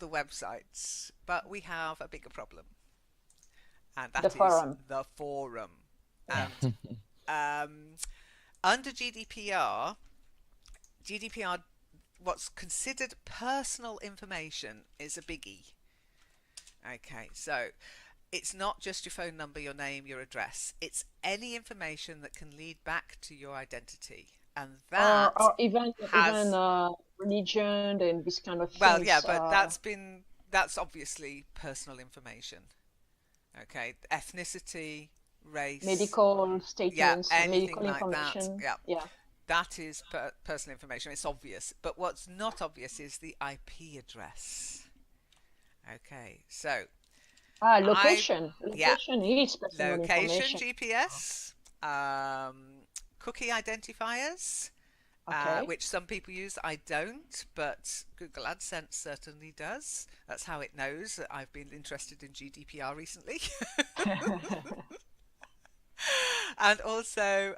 the websites, but we have a bigger problem, and The that is forum. the forum. Yeah. And under GDPR, what's considered personal information is a biggie. Okay, so it's not just your phone number, your name, your address. It's any information that can lead back to your identity. And that Or even has, religion and this kind of well, yeah, things. but that's obviously personal information. Okay, ethnicity, race, Medical yeah, statements, anything medical like that. information. Yeah, Yeah. that is personal information. It's obvious. But what's not obvious is the IP address. Okay, so I, Location. yeah, Location is personal location, information. GPS, cookie identifiers, Okay. which some people use. I don't, but Google AdSense certainly does. That's how it knows that I've been interested in GDPR recently. And also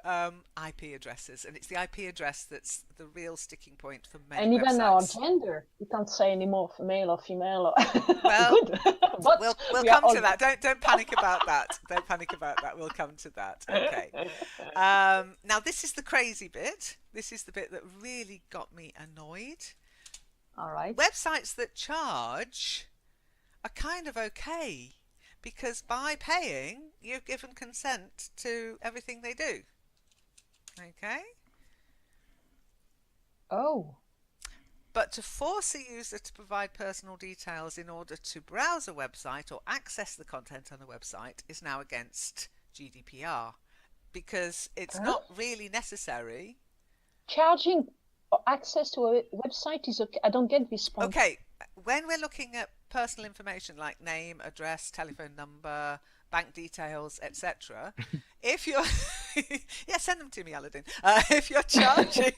IP addresses. And it's the IP address that's the real sticking point for many And even our websites. gender. We can't say anymore male or female. Well, Good. But we'll we are come all to that. good. Don't panic about that. Don't panic about that. We'll come to that. Okay. Now this is the crazy bit. This is the bit that really got me annoyed. All right. Websites that charge are kind of okay because by paying, you've given consent to everything they do. Okay? Oh. But to force a user to provide personal details in order to browse a website or access the content on a website is now against GDPR because it's Huh? not really necessary. Charging for access to a website is okay. I don't get this point. Okay, when we're looking at personal information like name, address, telephone number, bank details, etc., if you're yeah, send them to me, Aladdin. If you're charging,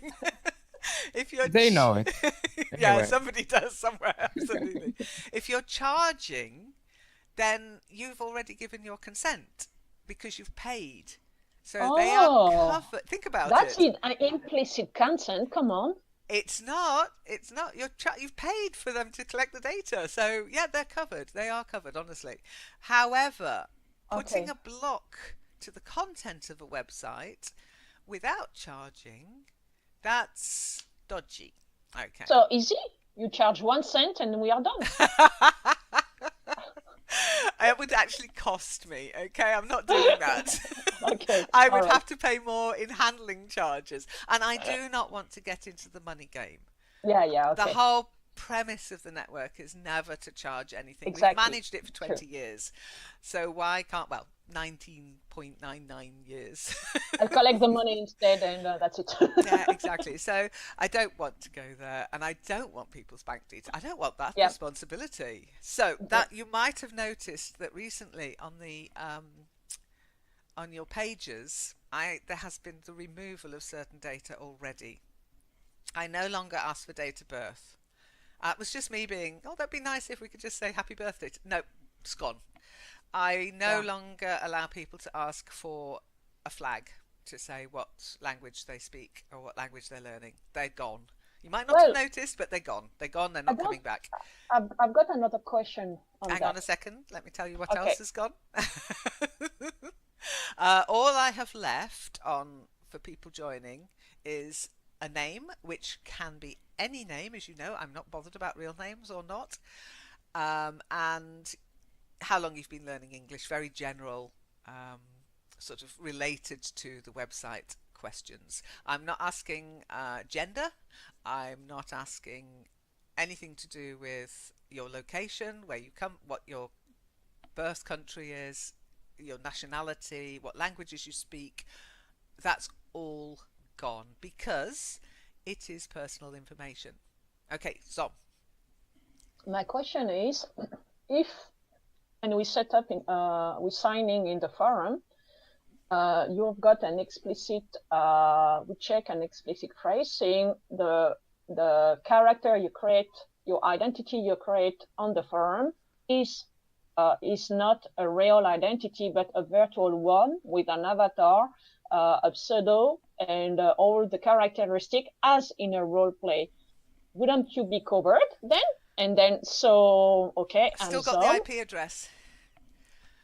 if you're They know it yeah, anyway. somebody does somewhere, absolutely. If you're charging, then you've already given your consent because you've paid. So they are Oh, covered. Think about that's it. it. An implicit consent. Come on. It's not. It's not. You've paid for them to collect the data, so yeah, they're covered. They are covered, honestly. However, putting Okay. a block to the content of a website without charging, that's dodgy. Okay. So easy. You charge 1 cent and we are done. It would actually cost me. Okay, I'm not doing that. Okay. I All would right. have to pay more in handling charges, and I do not want to get into the money game. Yeah, yeah, The okay. whole premise of the network is never to charge anything. We've Exactly. managed it for True. 20 years. So why can't, well, 19.99 years. I'll collect the money instead and that's it. Yeah, exactly. So I don't want to go there and I don't want people's bank details. I don't want that Yeah. responsibility. So Good. that you might have noticed that recently on your pages, there has been the removal of certain data already. I no longer ask for date of birth. It was just me being, oh, that'd be nice if we could just say happy birthday. No, it's gone. I no Yeah. longer allow people to ask for a flag to say what language they speak or what language they're learning. They're gone. You might not have Well, noticed, but they're gone. They're gone. They're I not got, coming back. I've got another question on Hang on that. a second. Let me tell you what else Okay. has gone. All I have left on for people joining is a name, which can be any name, as you know. I'm not bothered about real names or not. And how long you've been learning English, very general, um, sort of related to the website questions. I'm not asking gender. I'm not asking anything to do with your location, where you come, what your birth country is, your nationality, what languages you speak. That's all gone because it is personal information. Okay, so My question is, if and we set up in we signing in the forum, you've got an explicit we check an explicit phrase saying the character you create, your identity you create on the forum is not a real identity but a virtual one with an avatar, a pseudo, and all the characteristic as in a role play. Wouldn't you be covered then? And then, so, okay, I'm Still got the Zom. IP address.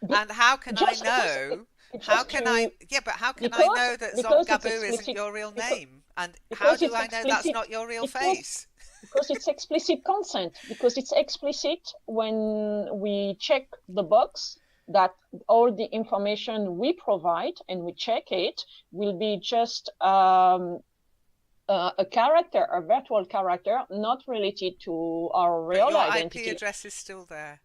And how can I Just because, know? How just can I? to, Yeah, but how can I because, know that it's Zomgabu isn't explicit, your real because, name? And how do it's I know that's explicit, not your real because, face? it's explicit consent, because it's explicit when we check the box that all the information we provide and we check it will be just a character, a virtual character, not related to our But real your IP identity. address is still there.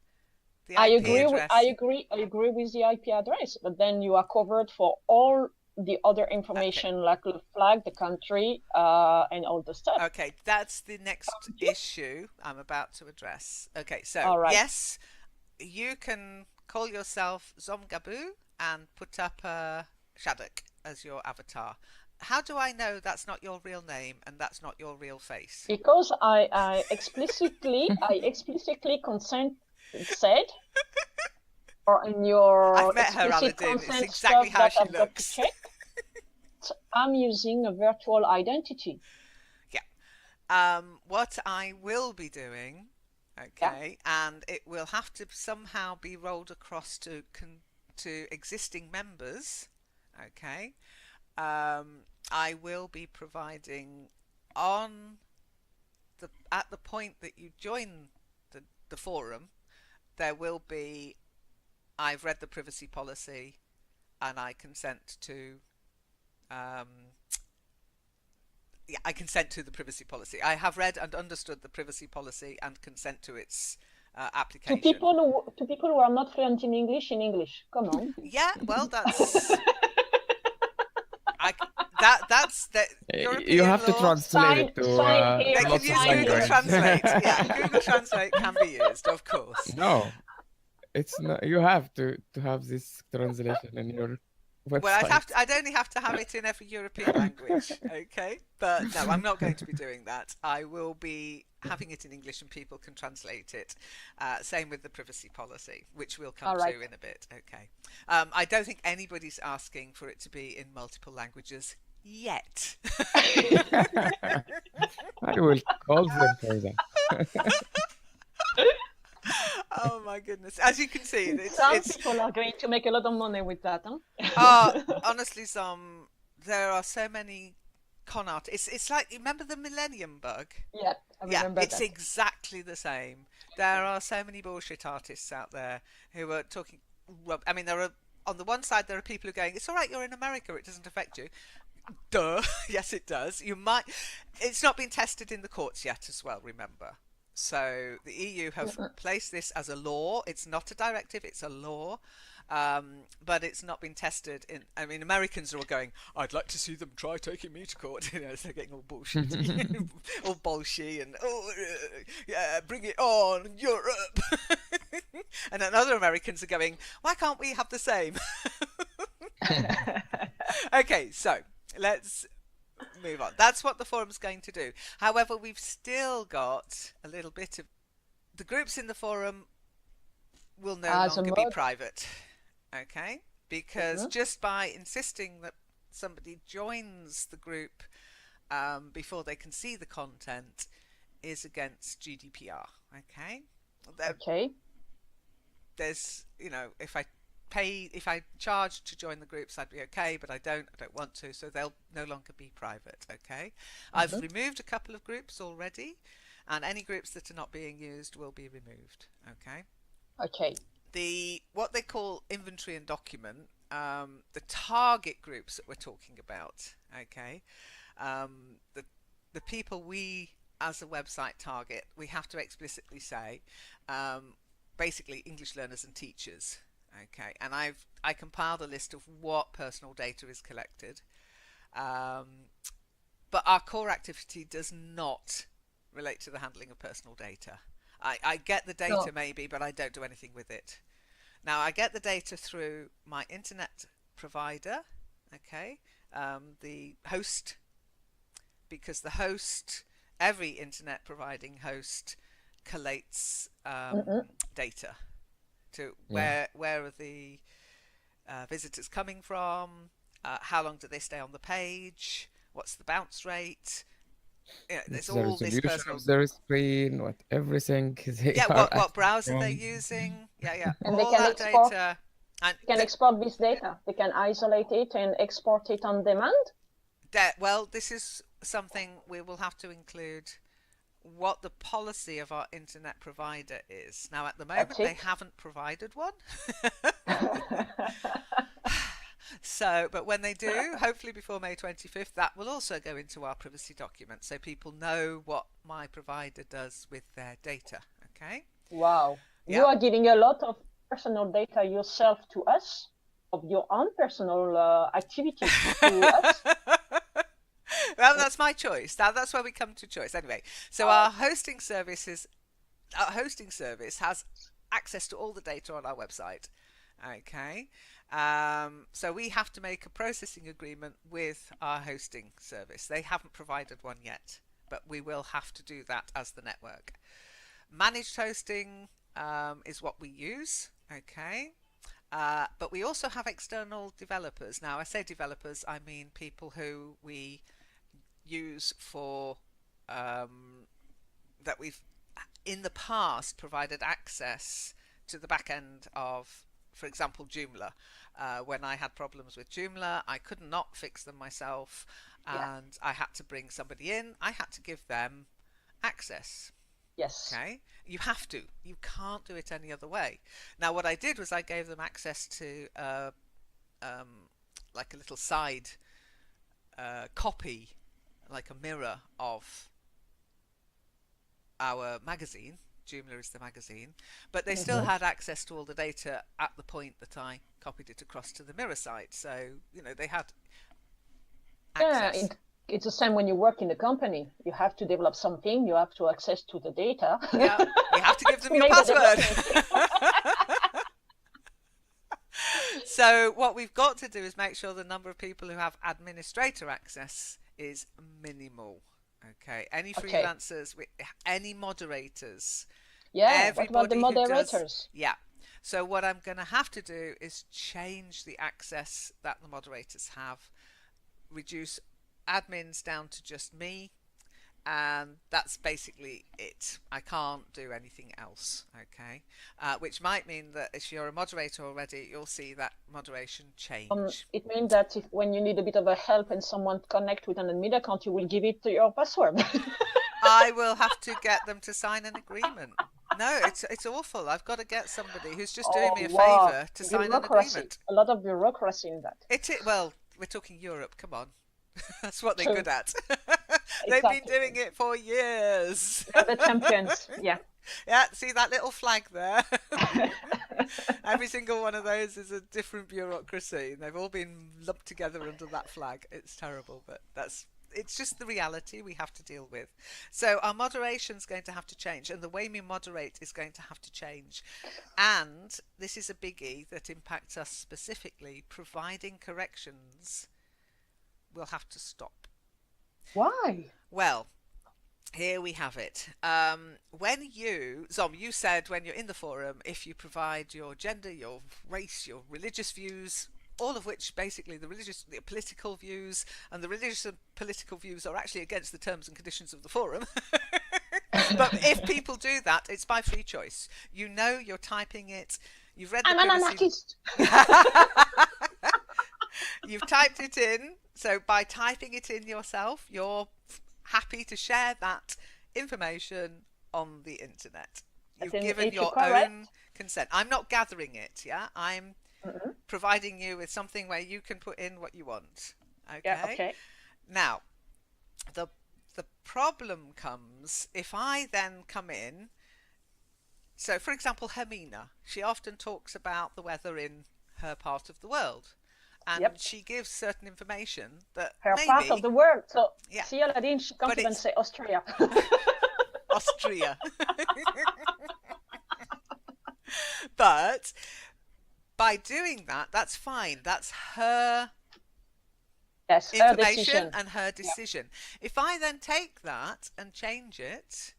The I IP agree with address. I agree with the IP address, but then you are covered for all the other Okay. information like the flag, the country, and all the stuff. Okay, that's the next issue I'm about to address. Okay, so All right. yes, you can call yourself Zomgabu and put up a Shadok as your avatar. How do I know that's not your real name and that's not your real face? Because I explicitly consent said, or in I've your met her, explicit Aladdin. It's consent exactly stuff how that she I've got to looks. check, I'm using a virtual identity. Yeah. What I will be doing, Yeah. okay, and it will have to somehow be rolled across to existing members, okay. I will be providing on the at the point that you join the forum, there will be I've read the privacy policy and I consent to um, yeah, I consent to the privacy policy. I have read and understood the privacy policy and consent to its application. To people who are not fluent in English. Come on. Yeah, well, I that's the You European have to law. translate it to Sign here, They can lots of use sign Google here. language. Translate. Yeah, Google Translate can be used, of course. No, it's not. You have to have this translation in your Well, website. I'd only have to have it in every European language, okay? But no, I'm not going to be doing that. I will be having it in English and people can translate it. Same with the privacy policy, which we'll come All right. to in a bit, okay? I don't think anybody's asking for it to be in multiple languages yet. I will call them for that. Oh my goodness! As you can see, Some it's people are going to make a lot of money with that, huh? honestly, some there are so many con art. It's like you remember the Millennium Bug. Yeah, I Yeah, remember it's that. exactly the same. There are so many bullshit artists out there who are talking. I mean, there are on the one side there are people who are going, "It's all right, you're in America, it doesn't affect you." Duh, yes, it does. You might. It's not been tested in the courts yet, as well. Remember. So the EU have placed this as a law. It's not a directive; it's a law. But it's not been tested in. I mean, Americans are all going. I'd like to see them try taking me to court. You know, so they're getting all bullshitty, all bolshy, and yeah, bring it on, Europe. And then other Americans are going. Why can't we have the same? Okay, so let's move on. That's what the forum's going to do. However, we've still got a little bit of the groups in the forum will no As a longer be mod. private. Okay? Because just by insisting that somebody joins the group before they can see the content is against GDPR. Okay? Okay. There's, you know, if I charge to join the groups, I'd be okay, but I don't want to, so they'll no longer be private. Okay? I've removed a couple of groups already, and any groups that are not being used will be removed. Okay? Okay. What they call inventory and document, the target groups that we're talking about, okay, the people we as a website target, we have to explicitly say, basically English learners and teachers, okay, and I compiled a list of what personal data is collected, but our core activity does not relate to the handling of personal data. I get the data maybe, but I don't do anything with it. Now, I get the data through my internet provider, okay, the host, because the host, every internet providing host collates data to where are the visitors coming from, how long do they stay on the page, what's the bounce rate, There's The all this resolution personal. of their screen, what everything they Yeah, are what accessing browser they're from. using. Yeah, yeah, And they all can that export data. And can export this data. They can isolate it and export it on demand. well, this is something we will have to include what the policy of our internet provider is. Now, at the That's moment, they it. haven't provided one. So, but when they do, hopefully before May 25th, that will also go into our privacy document so people know what my provider does with their data. Okay? Wow. You Yep. are giving a lot of personal data yourself to us, of your own personal activities to us. Well, that's my choice. That's where we come to choice. Anyway, so our hosting service has access to all the data on our website. Okay. So we have to make a processing agreement with our hosting service. They haven't provided one yet, but we will have to do that as the network. Managed hosting is what we use. Okay. But we also have external developers. Now, I say developers, I mean people who we use for that we've in the past provided access to the back end of, for example, Joomla. When I had problems with Joomla, I could not fix them myself, Yeah. and I had to bring somebody in. I had to give them access. Yes. Okay, you have to. You can't do it any other way. Now, what I did was I gave them access to like a little side copy, like a mirror of our magazine. Joomla is the magazine, but they still had access to all the data at the point that I copied it across to the mirror site. So, they had access. Yeah, it's the same when you work in a company. You have to develop something, you have to access to the data. Yeah, you have to give them To your make the password. So what we've got to do is make sure the number of people who have administrator access is minimal. Okay, any Okay. freelancers, any moderators, Yeah, what about the everybody who does. moderators? Yeah. So what I'm going to have to do is change the access that the moderators have, reduce admins down to just me, and that's basically it. I can't do anything else. Okay, which might mean that if you're a moderator already, you'll see that moderation change. It means that when you need a bit of a help and someone connect with an admin account, you will give it to your password. I will have to get them to sign an agreement. No, it's awful. I've got to get somebody who's just doing me a wow. favour to sign an Bureaucracy. agreement. A lot of bureaucracy in that. Well, we're talking Europe. Come on, that's what they're True. good at. They've Exactly. been doing it for years. They're the champions. Yeah. Yeah, see that little flag there? Every single one of those is a different bureaucracy, and they've all been lumped together under that flag. It's terrible, but it's just the reality we have to deal with. So our moderation's going to have to change, and the way we moderate is going to have to change. And this is a biggie that impacts us specifically. Providing corrections will have to stop. Why? Well, here we have it. Zom, you said when you're in the forum, if you provide your gender, your race, your religious views, all of which basically the political views, and the religious and political views are actually against the terms and conditions of the forum. But if people do that, it's by free choice. You're typing it. You've read the I'm an privacy. anarchist. You've typed it in. So by typing it in yourself, you're happy to share that information on the internet. You've given your own consent. I'm not gathering it, yeah? I'm providing you with something where you can put in what you want. Okay? Yeah, okay. Now, the problem comes if I then come in. So, for example, Hermina, she often talks about the weather in her part of the world. And she gives certain information that her maybe, part of the world. So, yeah, see, Aladdin, she can't even say Austria. Austria. But by doing that, that's fine. That's her information and her decision. If I then take that and change it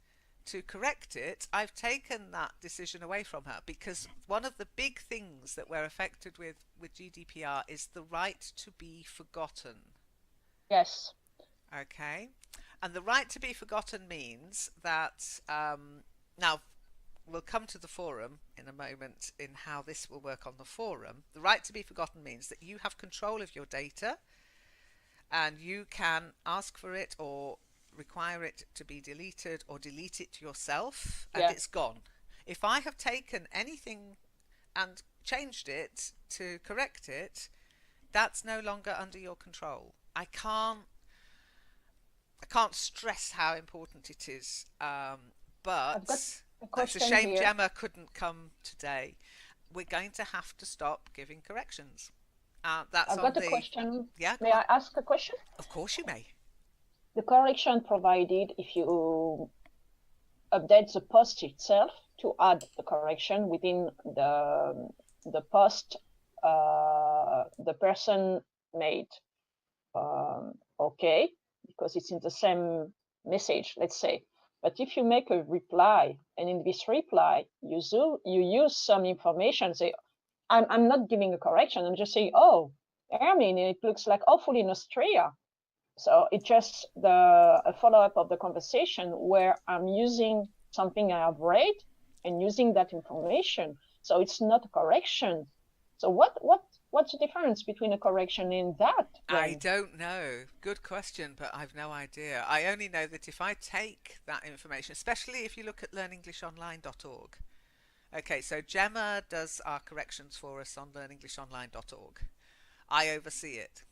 to correct it, I've taken that decision away from her, because one of the big things that we're affected with GDPR is the right to be forgotten. Yes. Okay. And the right to be forgotten means that now we'll come to the forum in a moment in how this will work on the forum. The right to be forgotten means that you have control of your data and you can ask for it or require it to be deleted or delete it yourself and Yeah. it's gone. If I have taken anything and changed it to correct it, that's no longer under your control. I can't stress how important it is. I've got But a it's a question shame here. Gemma couldn't come today. We're going to have to stop giving corrections. That's I've on got a the. question. Yeah, go May on. I ask a question? Of course you may. The correction provided if you update the post itself to add the correction within the post the person made. Okay, because it's in the same message, let's say. But if you make a reply and in this reply you use some information, say, I'm not giving a correction, I'm just saying, oh, I mean, it looks like awful in Austria. So it's just a follow-up of the conversation where I'm using something I have read and using that information. So it's not a correction. So what's the difference between a correction and that I then? don't know. Good question, but I've no idea. I only know that if I take that information, especially if you look at learnenglishonline.org. Okay, so Gemma does our corrections for us on learnenglishonline.org. I oversee it.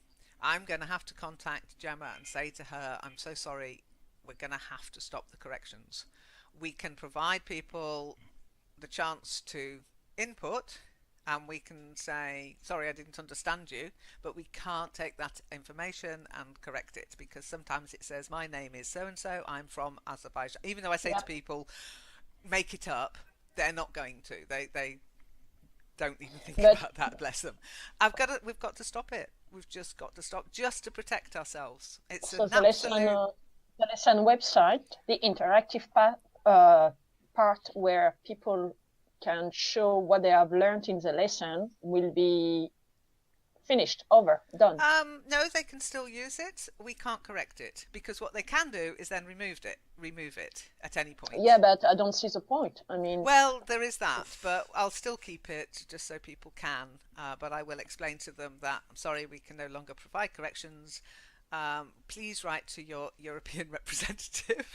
I'm going to have to contact Gemma and say to her, I'm so sorry, we're going to have to stop the corrections. We can provide people the chance to input and we can say, sorry, I didn't understand you, but we can't take that information and correct it because sometimes it says, my name is so and so, I'm from Azerbaijan. Even though I say Yeah. to people, make it up, they're not going to. They don't even think But about that, bless them. We've got to stop it. We've just got to stop just to protect ourselves. It's so an absolute. the lesson website, the interactive part where people can show what they have learned in the lesson will be finished, over, done. No, they can still use it. We can't correct it because what they can do is then remove it at any point. Yeah, but I don't see the point. I mean, Well, there is that, but I'll still keep it just so people can. But I will explain to them that I'm sorry, we can no longer provide corrections. Please write to your European representative.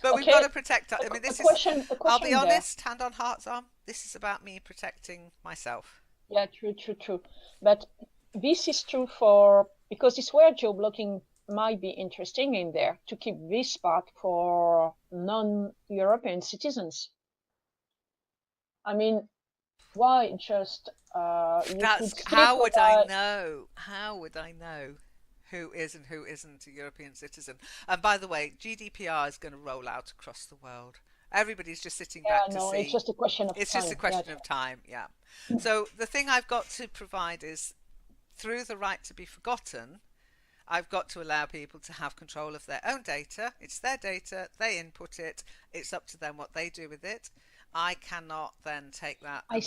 But we've got okay, to protect. I mean, a this is. question, a I'll be question there. honest, hand on heart's arm. This is about me protecting myself. Yeah, true. But this is true for, because it's where geo-blocking might be interesting in there, to keep this part for non-European citizens. I mean, why just you could still How would I provide. know? How would I know who is and who isn't a European citizen? And by the way, GDPR is going to roll out across the world. Everybody's just sitting back Yeah, to no, it's see. just a question of It's just a time. Yeah. question of time, yeah. So the thing I've got to provide is through the right to be forgotten, I've got to allow people to have control of their own data. It's their data, they input it, it's up to them what they do with it. I cannot then take that and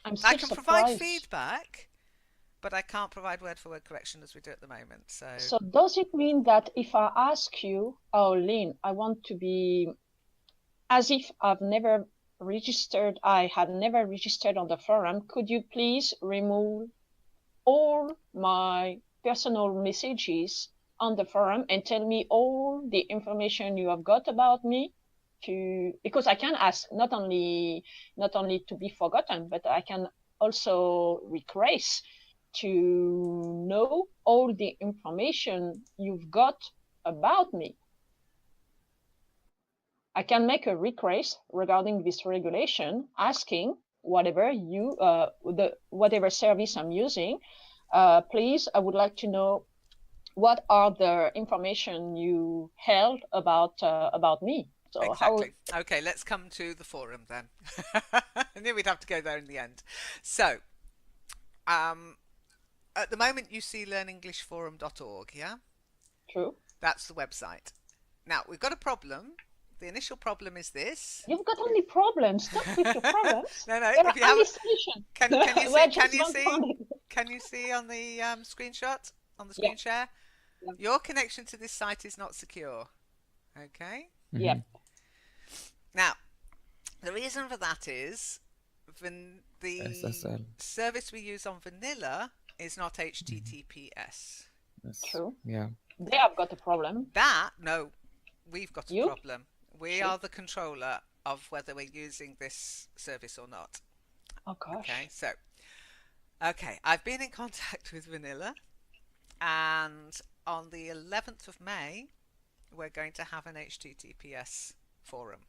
I'm I still can provide surprised. feedback, but I can't provide word for word correction as we do at the moment. So does it mean that if I ask you, oh, Lynn, I want to be, as if I had never registered on the forum, could you please remove all my personal messages on the forum and tell me all the information you have got about me, because I can ask not only to be forgotten, but I can also request to know all the information you've got about me. I can make a request regarding this regulation, asking whatever whatever service I'm using, please, I would like to know what are the information you held about me. So exactly. Okay, let's come to the forum then. I knew we'd have to go there in the end. So, at the moment you see learnenglishforum.org, yeah? True. That's the website. Now, we've got a problem. The initial problem is this. You've got only problems. Stop with your problems. No, There if are you have only solutions. can you see Can you see can you see on the screenshot, on the screen Yeah. share? Your connection to this site is not secure. Okay. Yep. Now, the reason for that is the SSL. service we use on vanilla is not HTTPS. Yes. True. Yeah. They have got a problem. No, we've got a You? problem. We Shit. are the controller of whether we're using this service or not. Oh gosh. Okay, I've been in contact with vanilla, and on the 11th of May, we're going to have an HTTPS forum.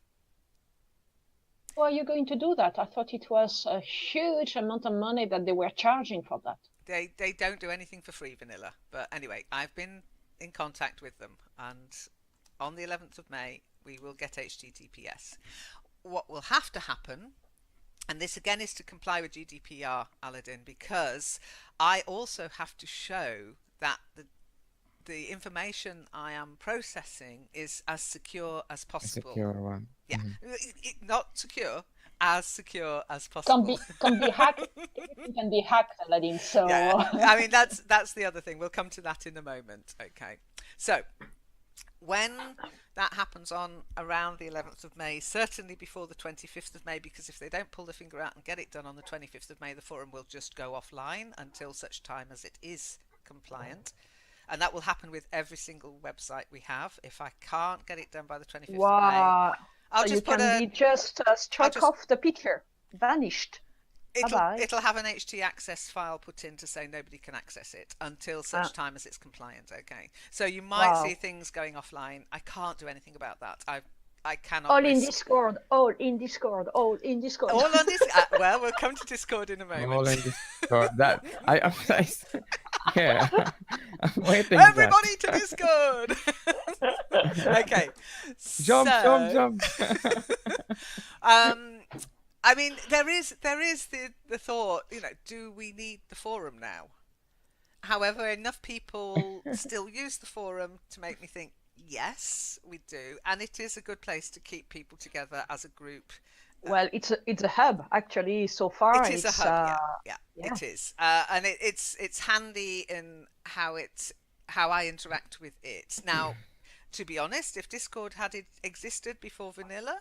How are you going to do that? I thought it was a huge amount of money that they were charging for that. They don't do anything for free, vanilla. But anyway, I've been in contact with them, and on the 11th of May, we will get HTTPS. What will have to happen, and this again is to comply with GDPR, Aladdin, because I also have to show that the information I am processing is as secure as A possible. secure one. Yeah, Mhm. not secure as possible. Can be hacked. Everything can be hacked, Aladdin. So Yeah, I mean that's the other thing. We'll come to that in a moment. Okay, so when that happens on around the 11th of May, certainly before the 25th of May, because if they don't pull the finger out and get it done on the 25th of May, the forum will just go offline until such time as it is compliant. And that will happen with every single website we have. If I can't get it done by the 25th of May, wow. I'll So just you put can be just struck off the picture, vanished. Bye-bye. it'll have an HT access file put in to say nobody can access it until such time as it's compliant. Okay, so you might Wow. see things going offline. I can't do anything about that. I cannot. All in risk- Discord. All in Discord. All in Discord. All on this. Well, we'll come to Discord in a moment. All in Discord. That yeah. I'm waiting. for that. Everybody to Discord. Okay. Jump, so, jump. I mean, there is the thought, do we need the forum now? However, enough people still use the forum to make me think, yes, we do, and it is a good place to keep people together as a group. Well, it's a hub actually. So far, It is it's a hub, yeah, yeah. it is, and it's handy in how I interact with it. Now, to be honest, if Discord had existed before vanilla,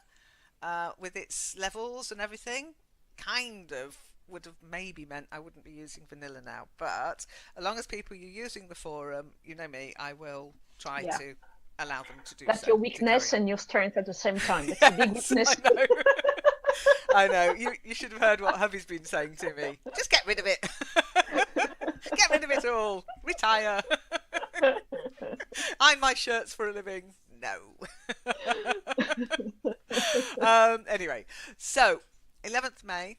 with its levels and everything, kind of would have maybe meant I wouldn't be using vanilla now. But as long as people are using the forum, you know me, I will try to allow them to do That's so. your weakness and your strength at the same time. That's a big Yes, weakness. I know. I know. You should have heard what hubby's been saying to me. Just get rid of it. Get rid of it all. Retire. Iron my shirts for a living. No. Anyway, so 11th May,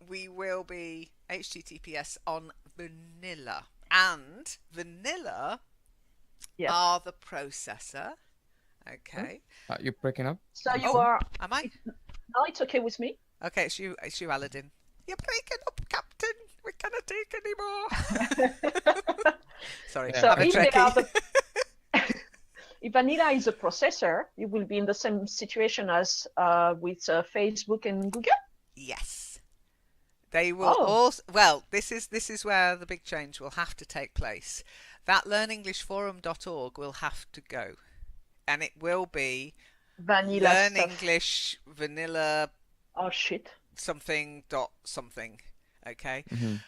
we will be HTTPS on vanilla, and vanilla are the processor. Okay. You're breaking up. So you are. Am I? No, it's okay with me. Okay, it's you, Aladdin. You're breaking up, Captain. We cannot take anymore. Sorry, Yeah. So I'm a if, they are Trekkie. if vanilla is a processor, you will be in the same situation as with Facebook and Google. Yes, they will also. Well, this is where the big change will have to take place. That learnenglishforum.org will have to go, and it will be Vanilla Learn stuff. English vanilla Oh shit. something dot something. Okay. Mhm.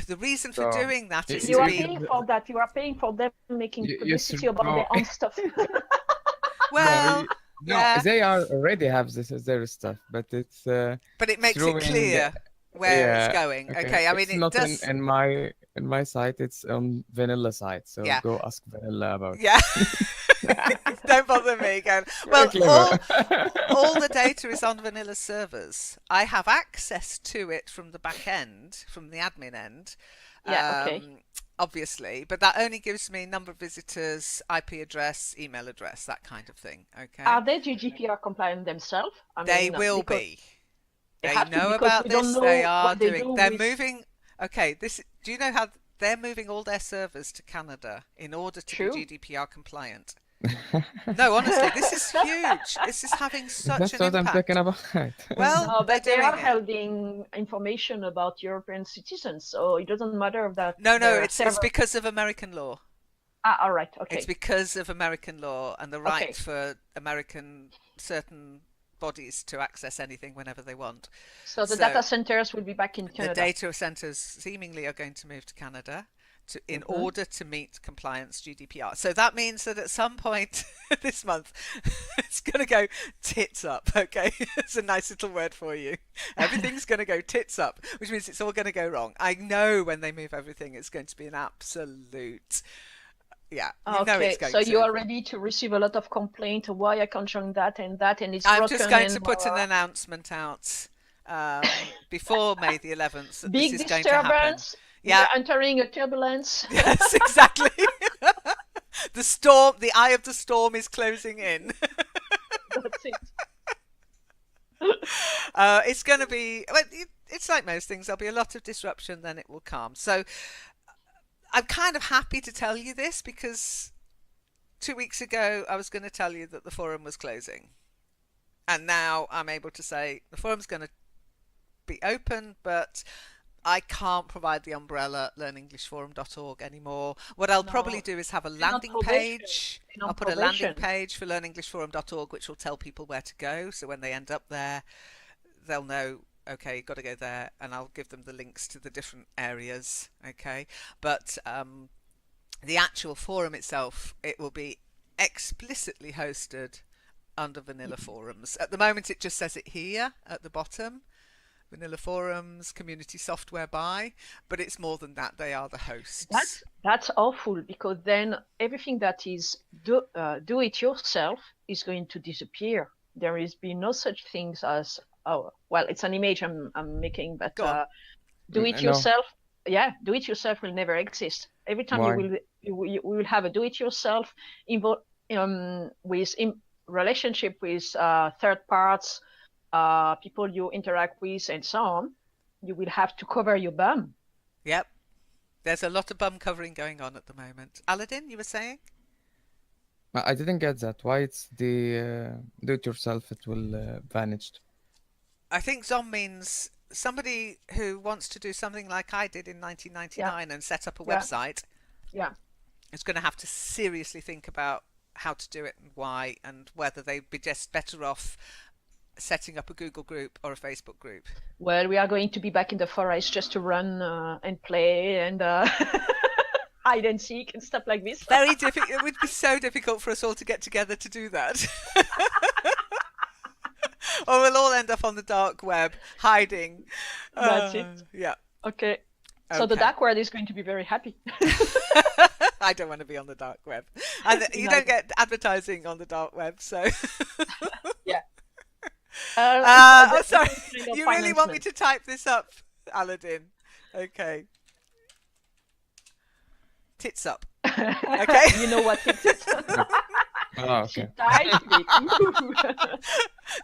The reason for So, doing that is You to are be paying for that. You are paying for them making You publicity should about go- their own stuff. well. No, Yeah. they already have this as their stuff, but it's But it makes it throwing clear where it's yeah, going. Okay, I mean it's it not does. in my site. It's on vanilla site, so Yeah. go ask vanilla about it. Yeah. Don't bother me. Going well. Very clever. All the data is on vanilla servers. I have access to it from the back end, from the admin end. Yeah, okay. Obviously, but that only gives me number of visitors, IP address, email address, that kind of thing. Okay. Are they GDPR compliant themselves? I They mean, will because be. they They have to, know because about we don't this. know They are what they doing. do They're with- moving. Okay. Do you know how they're moving all their servers to Canada in order to True. be GDPR compliant? No, honestly, this is huge. This is having such That's an what I'm talking impact. about. Well, No, they're but they doing are it. holding information about European citizens, so it doesn't matter that No, no, their it's server. because of American law. Ah, all right. It's Okay. because of American law and the right Okay. for American certain bodies to access anything whenever they want. So the So data centers will be back in the Canada. data centers seemingly are going to move to Canada in Hmm. order to meet compliance GDPR. So that means that at some point this month, it's going to go tits up. Okay, it's a nice little word for you. Everything's going to go tits up, which means it's all going to go wrong. I know when they move everything, it's going to be an absolute. Yeah, you know it's Okay, going so you to. are ready to receive a lot of complaint why I can't join that, and it's I'm just broken going and to put an announcement out before May the 11th that this big is going to happen. disturbance. We Yeah, are entering a turbulence. yes, exactly. The storm, the eye of the storm is closing in. That's it. It's going to be, well, it's like most things, there'll be a lot of disruption, then it will calm. So I'm kind of happy to tell you this because 2 weeks ago I was going to tell you that the forum was closing. And now I'm able to say the forum's going to be open, but I can't provide the umbrella learnenglishforum.org anymore. What I'll probably No, do is have a you're on landing probation. page. You're I'll on put a landing probation. page for learnenglishforum.org, which will tell people where to go. So when they end up there, they'll know, okay, got to go there. And I'll give them the links to the different areas. Okay. But the actual forum itself, it will be explicitly hosted under Vanilla Forums. At the moment, it just says it here at the bottom. Vanilla Forums, Community Software By, but it's more than that. They are the hosts. That's awful because then everything that is do it yourself is going to disappear. There is be no such things as, oh well, it's an image I'm making, but Go on. do it No, yourself. Yeah, do it yourself will never exist. Every time why? you will have a do it yourself with relationship with third parts, people you interact with, and so on. You will have to cover your bum. Yep. There's a lot of bum covering going on at the moment. Aladdin, you were saying? I didn't get that. Why it's the do it yourself? It will vanished. I think Zom means somebody who wants to do something like I did in Yeah, 1999 and set up a yeah, website yeah. is going to have to seriously think about how to do it and why, and whether they'd be just better off setting up a Google group or a Facebook group. Well, we are going to be back in the forest just to run and play and hide and seek and stuff like this. Very difficult. It would be so difficult for us all to get together to do that. Or we'll all end up on the dark web hiding. That's it. Yeah. Okay. So the Okay. dark world is going to be very happy. I don't want to be on the dark web. And you Neither. don't get advertising on the dark web, so. Yeah. Oh, sorry. Different kind of You really want me financement. to type this up, Aladdin? Okay. Tits up. Okay. You know what it is. Oh, She okay. typed it.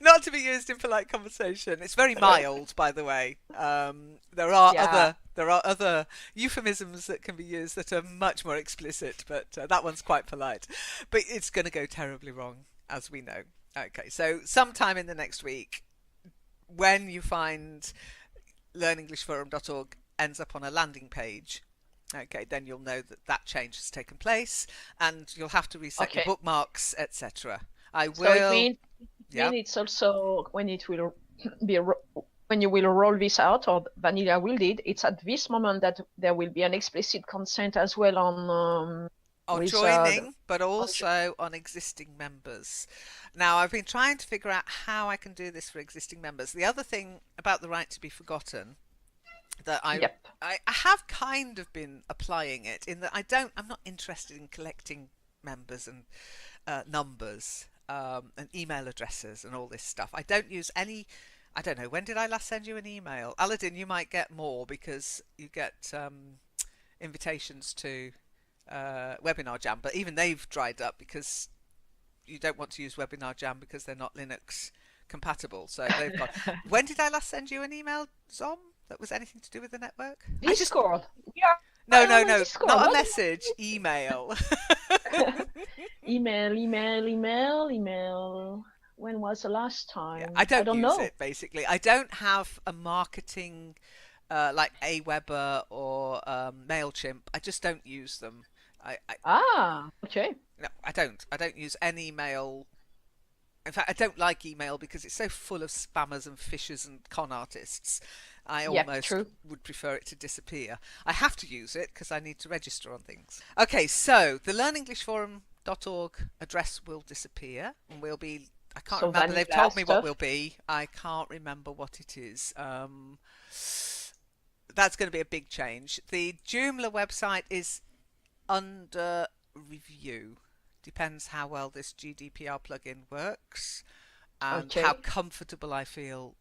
Not to be used in polite conversation. It's very mild, by the way. There are Yeah. other euphemisms that can be used that are much more explicit, but that one's quite polite. But it's going to go terribly wrong, as we know. Okay, so sometime in the next week, when you find learnenglishforum.org ends up on a landing page, okay, then you'll know that that change has taken place, and you'll have to reset your Okay. bookmarks, etc. I So it will. means Yeah. it's also when it will be when you will roll this out, or Vanilla will did. It's at this moment that there will be an explicit consent as well on On with joining, but on also on existing members. Now, I've been trying to figure out how I can do this for existing members. The other thing about the right to be forgotten that Yep. I have kind of been applying it in that I'm not interested in collecting members and numbers and email addresses and all this stuff. I don't use any. I don't know. When did I last send you an email? Aladdin, you might get more because you get invitations to Webinar Jam, but even they've dried up because you don't want to use Webinar Jam because they're not Linux compatible. So they've got. When did I last send you an email, Zom? That was anything to do with the network? Discord. We are No, I no, am on no, Discord. not a What? message, email. Email. When was the last Yeah, I time? I don't don't use know. it basically. I don't have a marketing like Aweber or Mailchimp. I just don't use them. I Ah, okay. no, I don't. I don't use any mail. In fact, I don't like email because it's so full of spammers and phishers and con artists. I Yep, almost true. would prefer it to disappear. I have to use it because I need to register on things. Okay, so the learnenglishforum.org address will disappear and we'll be. I can't So remember. They've vanilla told me what we'll stuff. be. I can't remember what it is. That's going to be a big change. The Joomla website is under review. Depends how well this GDPR plugin works and how Okay. comfortable I feel